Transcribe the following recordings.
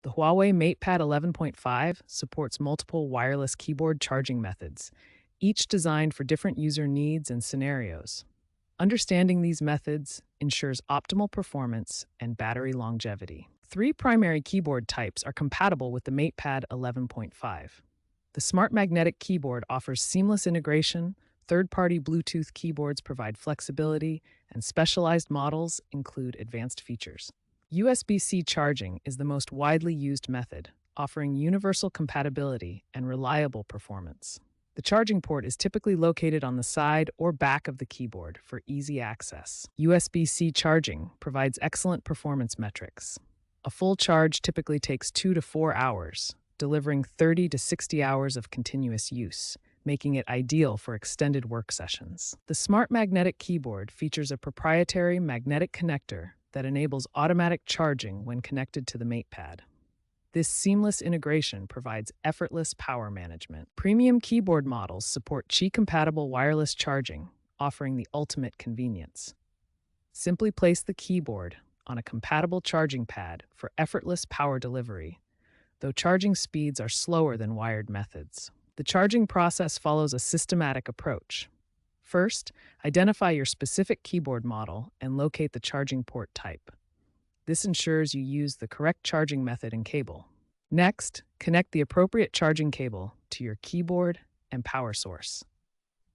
The Huawei MatePad 11.5 supports multiple wireless keyboard charging methods, each designed for different user needs and scenarios. Understanding these methods ensures optimal performance and battery longevity. Three primary keyboard types are compatible with the MatePad 11.5. The Smart Magnetic Keyboard offers seamless integration, third-party Bluetooth keyboards provide flexibility, and specialized models include advanced features. USB-C charging is the most widely used method, offering universal compatibility and reliable performance. The charging port is typically located on the side or back of the keyboard for easy access. USB-C charging provides excellent performance metrics. A full charge typically takes 2 to 4 hours, delivering 30 to 60 hours of continuous use, making it ideal for extended work sessions. The Smart Magnetic Keyboard features a proprietary magnetic connector that enables automatic charging when connected to the MatePad. This seamless integration provides effortless power management. Premium keyboard models support Qi-compatible wireless charging, offering the ultimate convenience. Simply place the keyboard on a compatible charging pad for effortless power delivery, though charging speeds are slower than wired methods. The charging process follows a systematic approach. First, identify your specific keyboard model and locate the charging port type. This ensures you use the correct charging method and cable. Next, connect the appropriate charging cable to your keyboard and power source.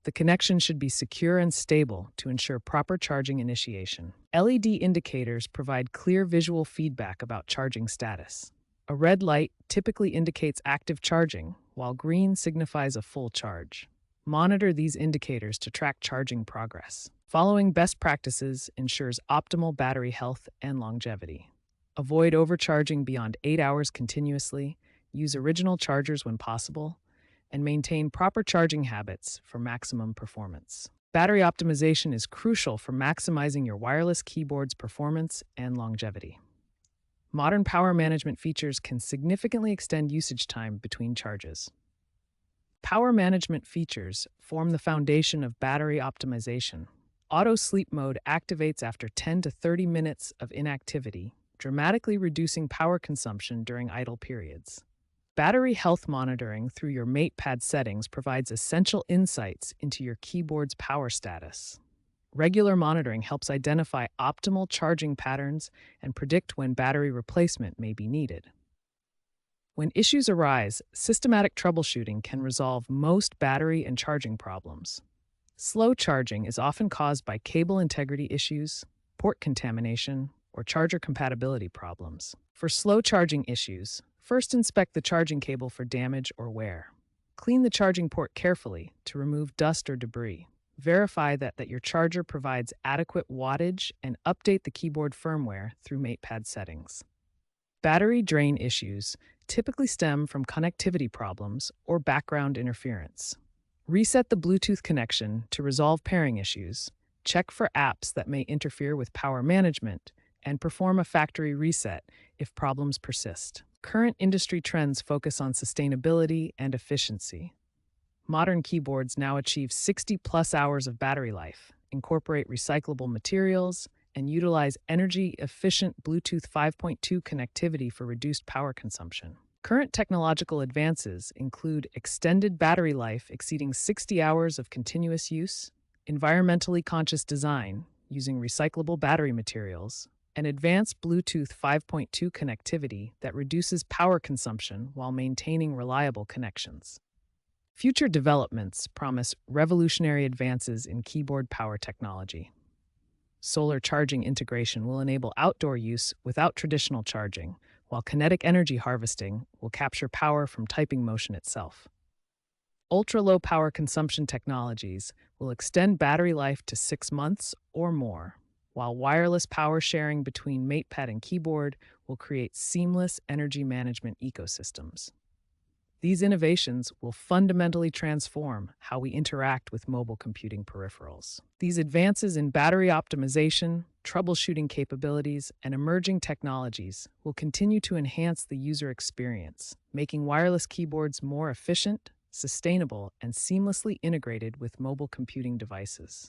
The connection should be secure and stable to ensure proper charging initiation. LED indicators provide clear visual feedback about charging status. A red light typically indicates active charging, while green signifies a full charge. Monitor these indicators to track charging progress. Following best practices ensures optimal battery health and longevity. Avoid overcharging beyond 8 hours continuously, use original chargers when possible, and maintain proper charging habits for maximum performance. Battery optimization is crucial for maximizing your wireless keyboard's performance and longevity. Modern power management features can significantly extend usage time between charges. Power management features form the foundation of battery optimization. Auto sleep mode activates after 10 to 30 minutes of inactivity, dramatically reducing power consumption during idle periods. Battery health monitoring through your MatePad settings provides essential insights into your keyboard's power status. Regular monitoring helps identify optimal charging patterns and predict when battery replacement may be needed. When issues arise, systematic troubleshooting can resolve most battery and charging problems. Slow charging is often caused by cable integrity issues, port contamination, or charger compatibility problems. For slow charging issues, first inspect the charging cable for damage or wear. Clean the charging port carefully to remove dust or debris. Verify that your charger provides adequate wattage and update the keyboard firmware through MatePad settings. Battery drain issues typically stem from connectivity problems or background interference. Reset the Bluetooth connection to resolve pairing issues, check for apps that may interfere with power management, and perform a factory reset if problems persist. Current industry trends focus on sustainability and efficiency. Modern keyboards now achieve 60-plus hours of battery life, incorporate recyclable materials, and utilize energy-efficient Bluetooth 5.2 connectivity for reduced power consumption. Current technological advances include extended battery life exceeding 60 hours of continuous use, environmentally conscious design using recyclable battery materials, and advanced Bluetooth 5.2 connectivity that reduces power consumption while maintaining reliable connections. Future developments promise revolutionary advances in keyboard power technology. Solar charging integration will enable outdoor use without traditional charging, while kinetic energy harvesting will capture power from typing motion itself. Ultra-low power consumption technologies will extend battery life to 6 months or more, while wireless power sharing between MatePad and keyboard will create seamless energy management ecosystems. These innovations will fundamentally transform how we interact with mobile computing peripherals. These advances in battery optimization, troubleshooting capabilities, and emerging technologies will continue to enhance the user experience, making wireless keyboards more efficient, sustainable, and seamlessly integrated with mobile computing devices.